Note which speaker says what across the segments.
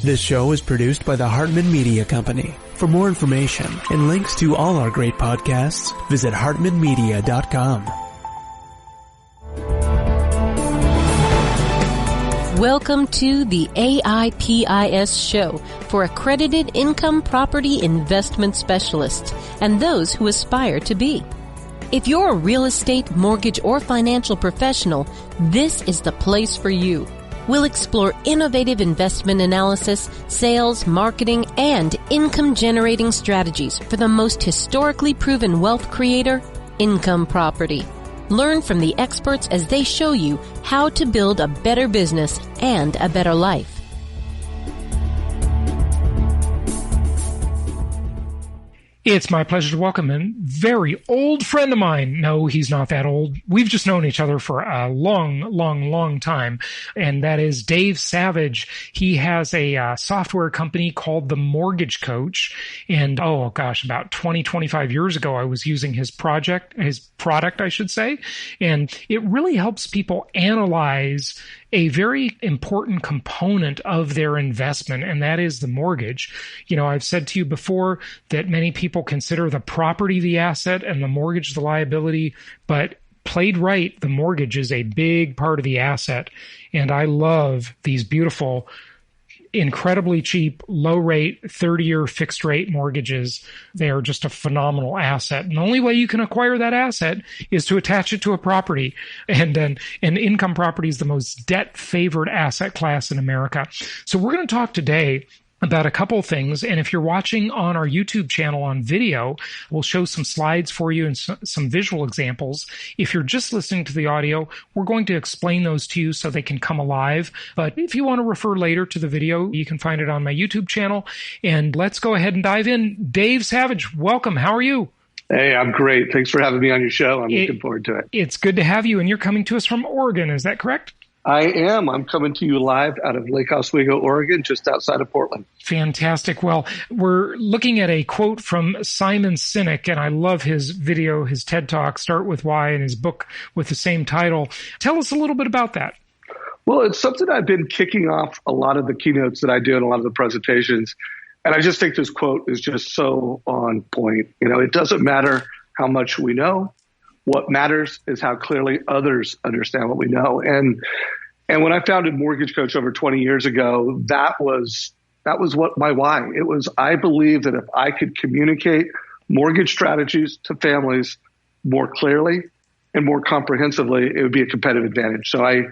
Speaker 1: This show is produced by the Hartman Media Company. For more information and links to all our great podcasts, visit hartmanmedia.com.
Speaker 2: Welcome to the AIPIS show for accredited income property investment specialists and those who aspire to be. If you're a real estate, mortgage, or financial professional, this is the place for you. We'll explore innovative investment analysis, sales, marketing, and income-generating strategies for the most historically proven wealth creator, income property. Learn from the experts as they show you how to build a better business and a better life.
Speaker 3: It's my pleasure to welcome a very old friend of mine. No, he's not that old. We've just known each other for a long time. And that is Dave Savage. He has a software company called The Mortgage Coach. And about 25 years ago, I was using his product, I should say. And it really helps people analyze a very important component of their investment, and that is the mortgage. You know, I've said to you before that many people consider the property the asset and the mortgage the liability, but played right, the mortgage is a big part of the asset. And I love these beautiful, incredibly cheap, low rate, 30-year fixed rate mortgages. They are just a phenomenal asset. And the only way you can acquire that asset is to attach it to a property. And income property is the most debt favored asset class in America. So we're going to talk today about a couple of things. And if you're watching on our YouTube channel on video, we'll show some slides for you and some visual examples. If you're just listening to the audio, we're going to explain those to you so they can come alive. But if you want to refer later to the video, you can find it on my YouTube channel. And let's go ahead and dive in. Dave Savage, welcome. How are you?
Speaker 4: Hey, I'm great. Thanks for having me on your show. I'm looking forward to it.
Speaker 3: It's good to have you. And you're coming to us from Oregon. Is that correct?
Speaker 4: I am. I'm coming to you live out of Lake Oswego, Oregon, just outside of Portland.
Speaker 3: Fantastic. Well, we're looking at a quote from Simon Sinek, and I love his video, his TED Talk, Start With Why, and his book with the same title. Tell us a little bit about that.
Speaker 4: Well, it's something I've been kicking off a lot of the keynotes that I do and a lot of the presentations. And I just think this quote is just so on point. You know, it doesn't matter how much we know. What matters is how clearly others understand what we know. And when I founded Mortgage Coach over 20 years ago, that was what my why. It was, I believe that if I could communicate mortgage strategies to families more clearly and more comprehensively, it would be a competitive advantage. So I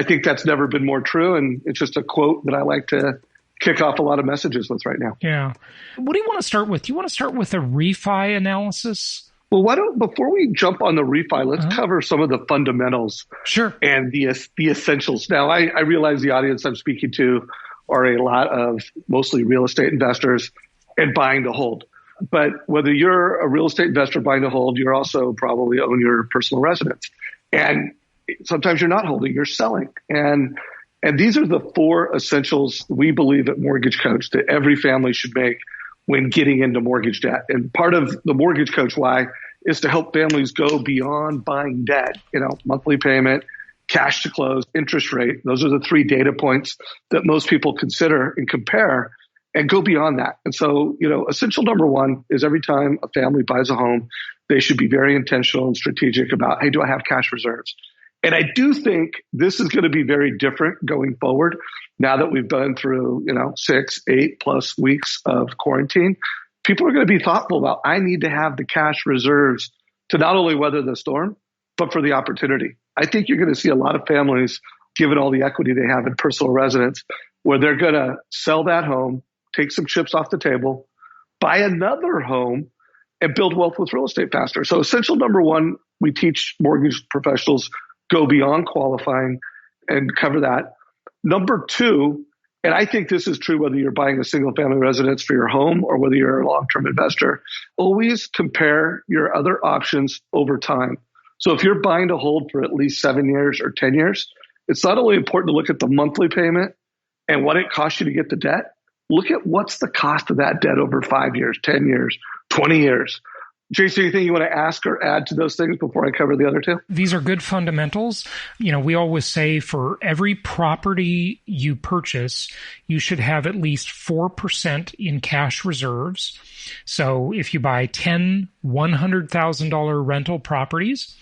Speaker 4: think that's never been more true. And it's just a quote that I like to kick off a lot of messages with right now.
Speaker 3: Yeah. What do you want to start with? Do you want to start with a refi analysis?
Speaker 4: Well, before we jump on the refi, let's cover some of the fundamentals.
Speaker 3: Sure.
Speaker 4: And the essentials. Now, I realize the audience I'm speaking to are a lot of mostly real estate investors and buying to hold. But whether you're a real estate investor buying to hold, you're also probably own your personal residence. And sometimes you're not holding, you're selling. And these are the four essentials we believe at Mortgage Coach that every family should make when getting into mortgage debt. And part of the Mortgage Coach why is to help families go beyond buying debt, monthly payment, cash to close, interest rate. Those are the three data points that most people consider and compare, and go beyond that. And so, essential number one is every time a family buys a home, they should be very intentional and strategic about, hey, do I have cash reserves? And I do think this is going to be very different going forward now that we've been through, 6, 8+ weeks of quarantine. People are going to be thoughtful about, I need to have the cash reserves to not only weather the storm, but for the opportunity. I think you're going to see a lot of families, given all the equity they have in personal residence, where they're going to sell that home, take some chips off the table, buy another home, and build wealth with real estate faster. So essential number one, we teach mortgage professionals go beyond qualifying and cover that. Number two, and I think this is true whether you're buying a single family residence for your home or whether you're a long-term investor, always compare your other options over time. So if you're buying to hold for at least 7 years or 10 years, it's not only important to look at the monthly payment and what it costs you to get the debt, look at what's the cost of that debt over 5 years, 10 years, 20 years. Jason, anything you want to ask or add to those things before I cover the other two?
Speaker 3: These are good fundamentals. We always say for every property you purchase, you should have at least 4% in cash reserves. So if you buy 10 $100,000 rental properties,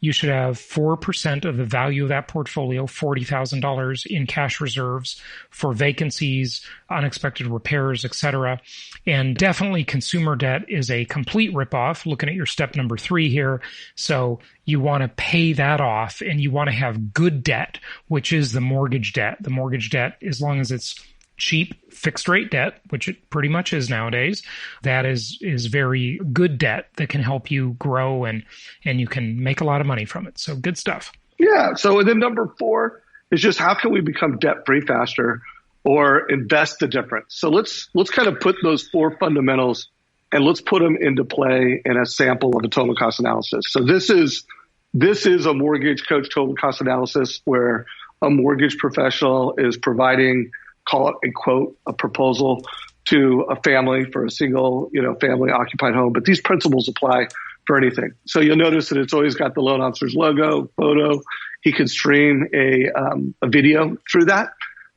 Speaker 3: you should have 4% of the value of that portfolio, $40,000 in cash reserves for vacancies, unexpected repairs, etc. And definitely consumer debt is a complete ripoff, looking at your step number 3 here. So you want to pay that off, and you want to have good debt, which is the mortgage debt. The mortgage debt, as long as it's cheap fixed rate debt, which it pretty much is nowadays, that is very good debt that can help you grow and you can make a lot of money from it. So good stuff.
Speaker 4: Yeah. So then number 4 is just how can we become debt free faster or invest the difference? So let's kind of put those 4 fundamentals and let's put them into play in a sample of a total cost analysis. So this is a mortgage coach total cost analysis where a mortgage professional is providing, call it a quote, a proposal to a family for a single, family occupied home. But these principles apply for anything. So you'll notice that it's always got the loan officer's logo, photo. He can stream a video through that.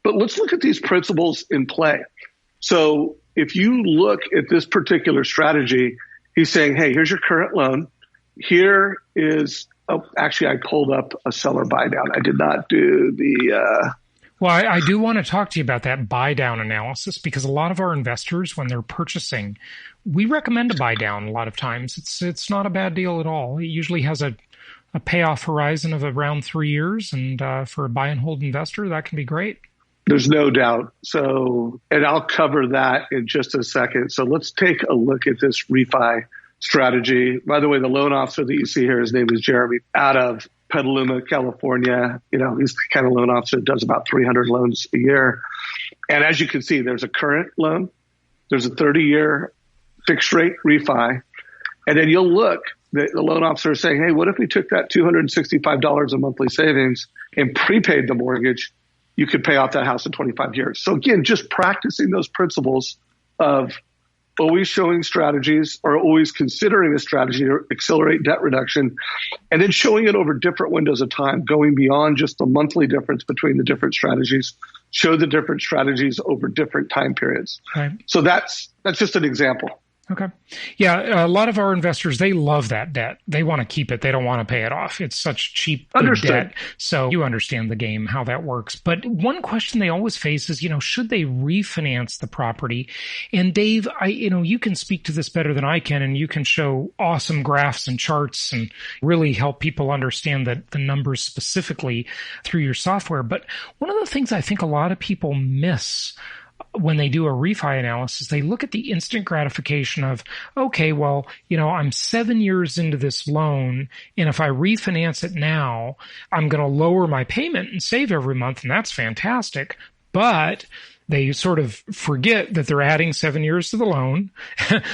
Speaker 4: But let's look at these principles in play. So if you look at this particular strategy, he's saying, hey, here's your current loan. Here is, actually, I pulled up a seller buy down. I did not do the...
Speaker 3: Well, I do want to talk to you about that buy down analysis, because a lot of our investors, when they're purchasing, we recommend a buy down a lot of times. It's not a bad deal at all. It usually has a payoff horizon of around 3 years. And for a buy and hold investor, that can be great.
Speaker 4: There's no doubt. So, and I'll cover that in just a second. So let's take a look at this refi strategy. By the way, the loan officer that you see here, his name is Jeremy, out of Petaluma, California. He's the kind of loan officer that does about 300 loans a year. And as you can see, there's a current loan. There's a 30-year fixed rate refi. And then you'll look, the loan officer is saying, hey, what if we took that $265 a monthly savings and prepaid the mortgage? You could pay off that house in 25 years. So again, just practicing those principles of always showing strategies or always considering a strategy to accelerate debt reduction, and then showing it over different windows of time, going beyond just the monthly difference between the different strategies, show the different strategies over different time periods.
Speaker 3: Right.
Speaker 4: So that's just an example.
Speaker 3: Okay. Yeah, a lot of our investors, they love that debt. They want to keep it. They don't want to pay it off. It's such cheap debt. So you understand the game, how that works. But one question they always face is, should they refinance the property? And Dave, you can speak to this better than I can, and you can show awesome graphs and charts and really help people understand the numbers specifically through your software. But one of the things I think a lot of people miss when they do a refi analysis, they look at the instant gratification of, okay, well, I'm 7 years into this loan, and if I refinance it now, I'm going to lower my payment and save every month, and that's fantastic. But they sort of forget that they're adding 7 years to the loan,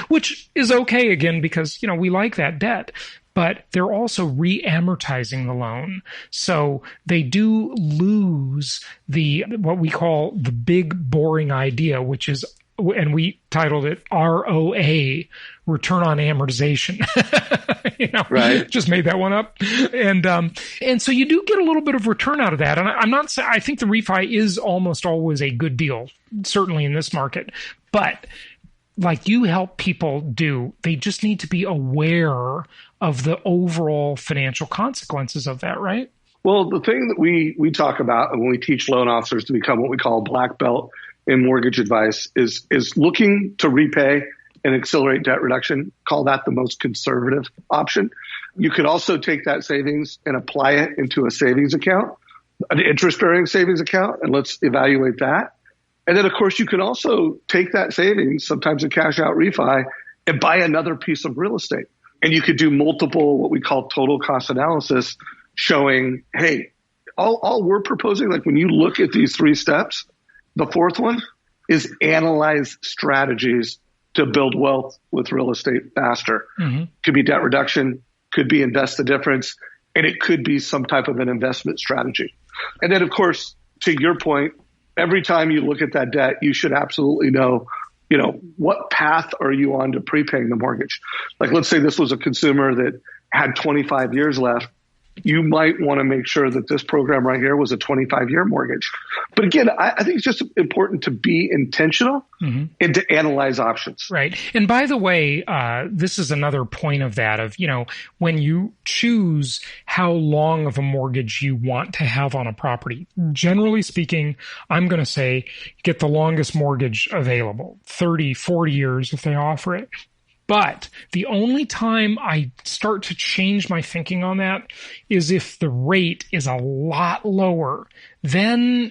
Speaker 3: which is okay, again, because, we like that debt. But they're also re-amortizing the loan. So they do lose what we call the big boring idea, which is, and we titled it ROA, return on amortization.
Speaker 4: Right.
Speaker 3: Just made that one up. And so you do get a little bit of return out of that. And I'm not saying, I think the refi is almost always a good deal, certainly in this market. But like you help people do, they just need to be aware of the overall financial consequences of that, right?
Speaker 4: Well, the thing that we talk about when we teach loan officers to become what we call black belt in mortgage advice is looking to repay and accelerate debt reduction. Call that the most conservative option. You could also take that savings and apply it into a savings account, an interest-bearing savings account, and let's evaluate that. And then, of course, you can also take that savings, sometimes a cash out refi, and buy another piece of real estate. And you could do multiple, what we call total cost analysis, showing, hey, all we're proposing, like when you look at these 3 steps, the 4th one is analyze strategies to build wealth with real estate faster. Mm-hmm. Could be debt reduction, could be invest the difference, and it could be some type of an investment strategy. And then, of course, to your point, every time you look at that debt, you should absolutely know what path are you on to prepaying the mortgage? Like, let's say this was a consumer that had 25 years left. You might want to make sure that this program right here was a 25-year mortgage. But again, I think it's just important to be intentional and to analyze options.
Speaker 3: Right. And by the way, this is another point of that of, when you choose how long of a mortgage you want to have on a property, generally speaking, I'm going to say get the longest mortgage available, 30, 40 years if they offer it. But the only time I start to change my thinking on that is if the rate is a lot lower. Then,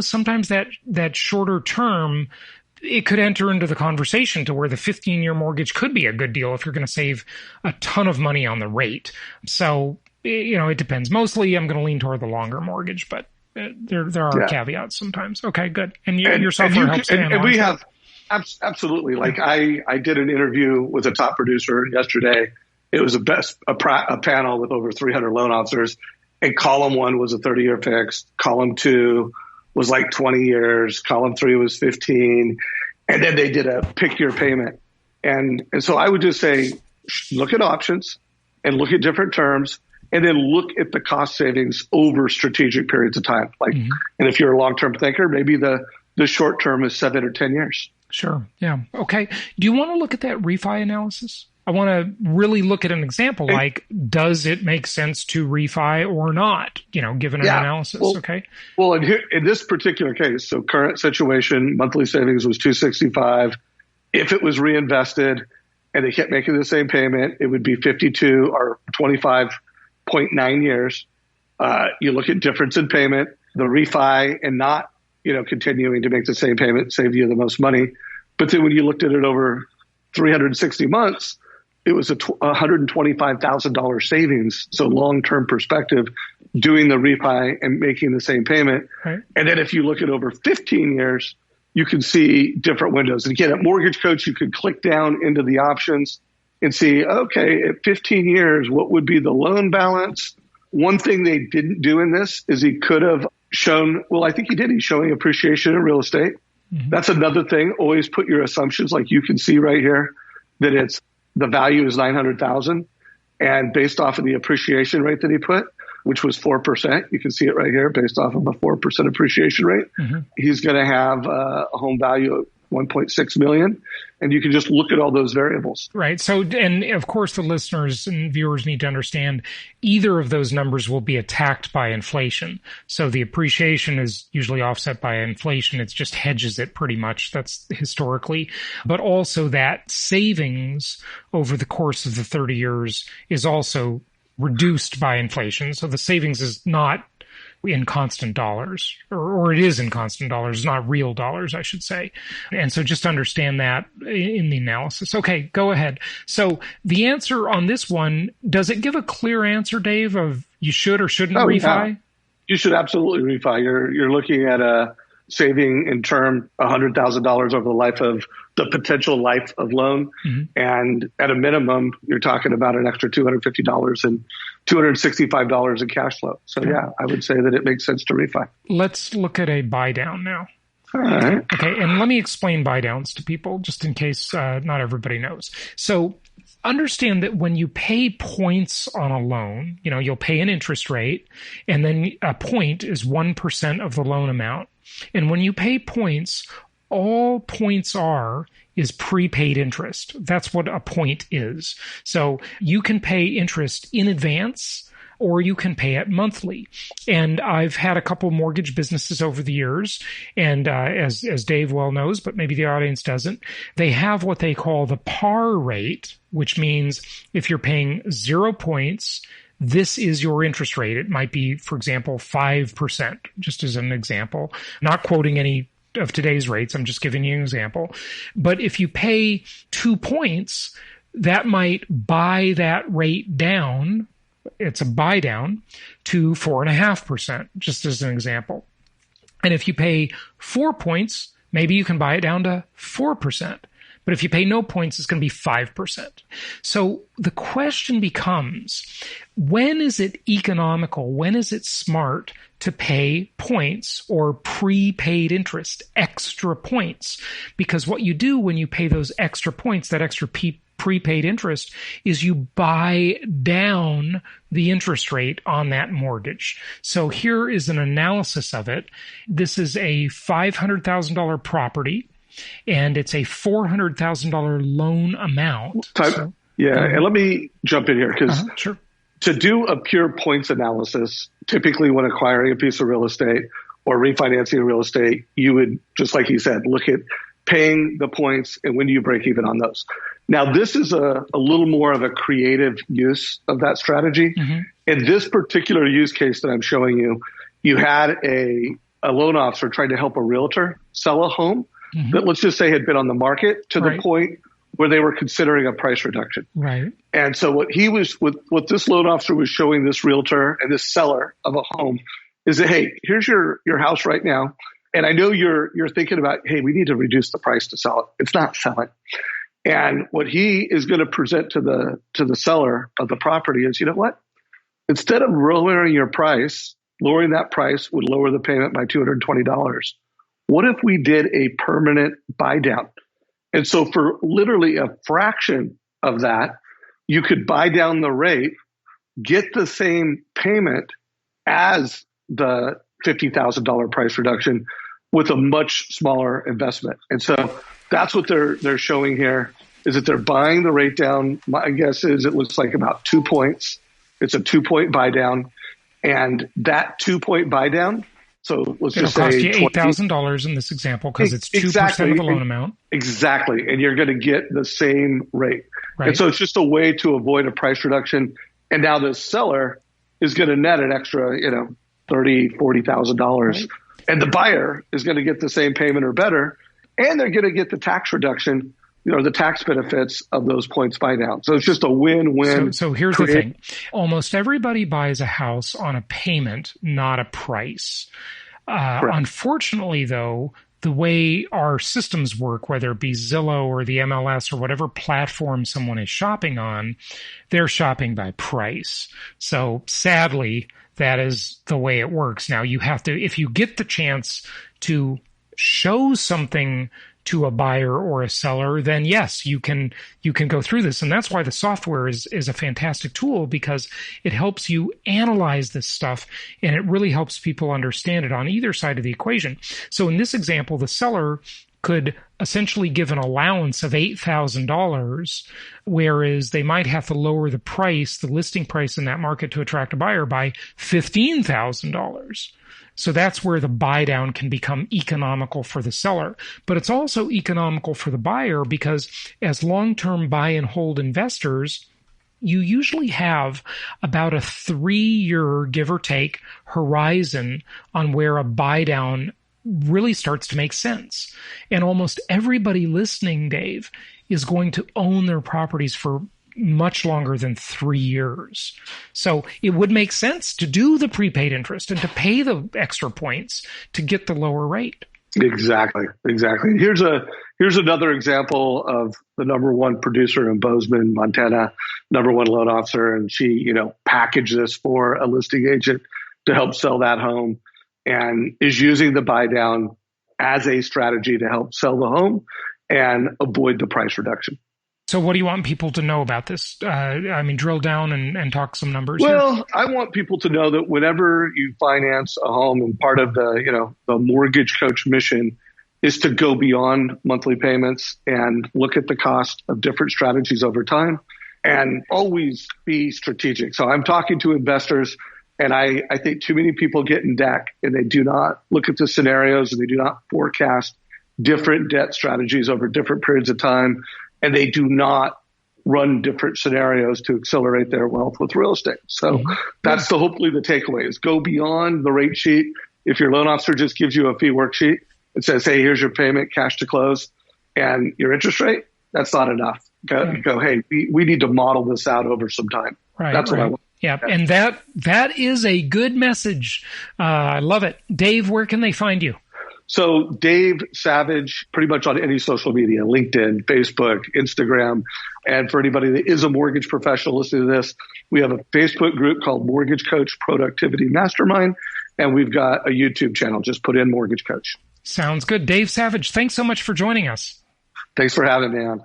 Speaker 3: sometimes that shorter term, it could enter into the conversation to where the 15-year mortgage could be a good deal if you're going to save a ton of money on the rate. So, it depends. Mostly I'm going to lean toward the longer mortgage, but there are caveats sometimes. Okay, good. And your software helps to analyze.
Speaker 4: And we have... Absolutely. Like I did an interview with a top producer yesterday. It was a panel with over 300 loan officers, and column 1 was a 30-year fixed. Column 2 was like 20 years. Column 3 was 15. And then they did a pick your payment. And so I would just say, look at options and look at different terms, and then look at the cost savings over strategic periods of time. Like, and if you're a long-term thinker, maybe the short term is 7 or 10 years.
Speaker 3: Sure. Yeah. Okay. Do you want to look at that refi analysis? I want to really look at an example like, does it make sense to refi or not, given an analysis? Okay.
Speaker 4: Well, in this particular case, so current situation, monthly savings was $265. If it was reinvested and they kept making the same payment, it would be 52 or 25.9 years. You look at difference in payment, the refi and not continuing to make the same payment saved you the most money. But then when you looked at it over 360 months, it was a $125,000 savings. So long-term perspective, doing the refi and making the same payment. Right. And then if you look at over 15 years, you can see different windows. And again, at Mortgage Coach, you could click down into the options and see, okay, at 15 years, what would be the loan balance? One thing they didn't do in this is he could have shown, well, I think he did. He's showing appreciation in real estate. That's another thing. Always put your assumptions, like you can see right here, that it's the value is $900,000, and based off of the appreciation rate that he put, which was 4%, you can see it right here, based off of a 4% appreciation rate, he's going to have a home value of $1.6 million. And you can just look at all those variables.
Speaker 3: Right. So, and of course, the listeners and viewers need to understand either of those numbers will be attacked by inflation. So the appreciation is usually offset by inflation. It just hedges it pretty much. That's historically. But also that savings over the course of the 30 years is also reduced by inflation. So the savings is not in constant dollars, or it is in constant dollars, not real dollars, I should say. And so just understand that in the analysis. Okay, go ahead. So the answer on this one, does it give a clear answer, Dave, of you should or shouldn't refi?
Speaker 4: Yeah. You should absolutely refi. You're looking at a saving in term $100,000 over the life of the potential life of loan. And at a minimum, you're talking about an extra $250 and $265 in cash flow. So yeah, I would say that it makes sense to refi.
Speaker 3: Let's look at a buy down now.
Speaker 4: All right.
Speaker 3: Okay. And let me explain buy downs to people just in case not everybody knows. So understand that when you pay points on a loan, you'll pay an interest rate, and then a point is 1% of the loan amount. And when you pay points, all points is prepaid interest. That's what a point is. So you can pay interest in advance, or you can pay it monthly. And I've had a couple mortgage businesses over the years, and as Dave well knows, but maybe the audience doesn't, they have what they call the par rate, which means if you're paying 0 points, this is your interest rate. It might be, for example, 5%, just as an example. Not quoting any of today's rates, I'm just giving you an example. But if you pay 2 points, that might buy that rate down. It's a buy down to 4.5%, just as an example. And if you pay 4 points, maybe you can buy it down to 4%. But if you pay no points, it's going to be 5%. So the question becomes, when is it economical? When is it smart to pay points or prepaid interest, extra points? Because what you do when you pay those extra points, that extra prepaid interest, is you buy down the interest rate on that mortgage. So here is an analysis of it. This is a $500,000 property, and it's a $400,000 loan amount.
Speaker 4: And let me jump in here because
Speaker 3: sure.
Speaker 4: To do a pure points analysis, typically when acquiring a piece of real estate or refinancing real estate, you would, just like you said, look at paying the points and when do you break even on those. Now, this is a little more of a creative use of that strategy.
Speaker 3: Mm-hmm.
Speaker 4: In this particular use case that I'm showing you, you had a loan officer trying to help a realtor sell a home that, let's just say, had been on the market to the point where they were considering a price reduction.
Speaker 3: Right.
Speaker 4: And so what this loan officer was showing this realtor and this seller of a home is that, hey, here's your house right now. And I know you're thinking about, hey, we need to reduce the price to sell it. It's not selling. And what he is going to present to the seller of the property is, you know what? Instead of lowering that price would lower the payment by $220. What if we did a permanent buy down? And so for literally a fraction of that, you could buy down the rate, get the same payment as the $50,000 price reduction with a much smaller investment. And so that's what they're showing here, is that they're buying the rate down. My guess is it looks like about 2 points. It's a 2-point buy down. And that 2-point buy down, so let's just say
Speaker 3: it'll cost you $8,000 in this example because it's 2% of the loan amount. Exactly.
Speaker 4: And you're going to get the same rate.
Speaker 3: Right.
Speaker 4: And so it's just a way to avoid a price reduction. And now the seller is going to net an extra, $30,000, $40,000. Right. And the buyer is going to get the same payment or better. And they're going to get the tax reduction, the tax benefits of those points buy down. So it's just a win-win.
Speaker 3: So here's the thing. Almost everybody buys a house on a payment, not a price. Unfortunately, though, the way our systems work, whether it be Zillow or the MLS or whatever platform someone is shopping on, they're shopping by price. So sadly, that is the way it works. Now, you have to, if you get the chance to show something to a buyer or a seller, then yes, you can go through this. And that's why the software is a fantastic tool, because it helps you analyze this stuff and it really helps people understand it on either side of the equation. So in this example, the seller could essentially give an allowance of $8,000, whereas they might have to lower the listing price in that market to attract a buyer by $15,000. So that's where the buy down can become economical for the seller. But it's also economical for the buyer because as long-term buy and hold investors, you usually have about a 3-year, give or take, horizon on where a buy down really starts to make sense. And almost everybody listening, Dave, is going to own their properties for much longer than 3 years. So it would make sense to do the prepaid interest and to pay the extra points to get the lower rate.
Speaker 4: Exactly. Here's another example of the number one producer in Bozeman, Montana, number one loan officer. And she, packaged this for a listing agent to help sell that home and is using the buy down as a strategy to help sell the home and avoid the price reduction.
Speaker 3: So what do you want people to know about this? Drill down and talk some numbers.
Speaker 4: Well,
Speaker 3: here.
Speaker 4: I want people to know that whenever you finance a home, and part of the mortgage coach mission is to go beyond monthly payments and look at the cost of different strategies over time and always be strategic. So I'm talking to investors, and I think too many people get in deck and they do not look at the scenarios and they do not forecast different debt strategies over different periods of time. And they do not run different scenarios to accelerate their wealth with real estate. So that's hopefully the takeaway is go beyond the rate sheet. If your loan officer just gives you a fee worksheet and says, hey, here's your payment, cash to close, and your interest rate, that's not enough. Go, hey, we need to model this out over some time.
Speaker 3: Right.
Speaker 4: That's what I want.
Speaker 3: Yeah. And that is a good message. I love it. Dave, where can they find you?
Speaker 4: So Dave Savage, pretty much on any social media, LinkedIn, Facebook, Instagram. And for anybody that is a mortgage professional listening to this, we have a Facebook group called Mortgage Coach Productivity Mastermind. And we've got a YouTube channel. Just put in Mortgage Coach.
Speaker 3: Sounds good. Dave Savage, thanks so much for joining us.
Speaker 4: Thanks for having me on.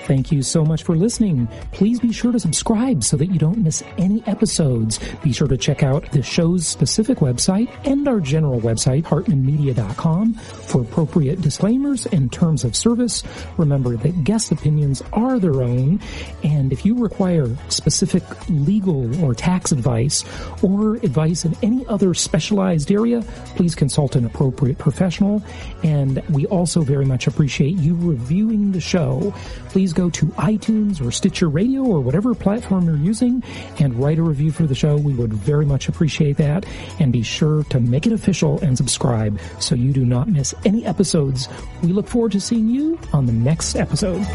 Speaker 5: Thank you so much for listening. Please be sure to subscribe so that you don't miss any episodes. Be sure to check out the show's specific website and our general website, hartmanmedia.com, for appropriate disclaimers and terms of service. Remember that guest opinions are their own, and if you require specific legal or tax advice or advice in any other specialized area, please consult an appropriate professional. And we also very much appreciate you reviewing the show. Please go to iTunes or Stitcher Radio or whatever platform you're using and write a review for the show. We would very much appreciate that. And be sure to make it official and subscribe so you do not miss any episodes. We look forward to seeing you on the next episode.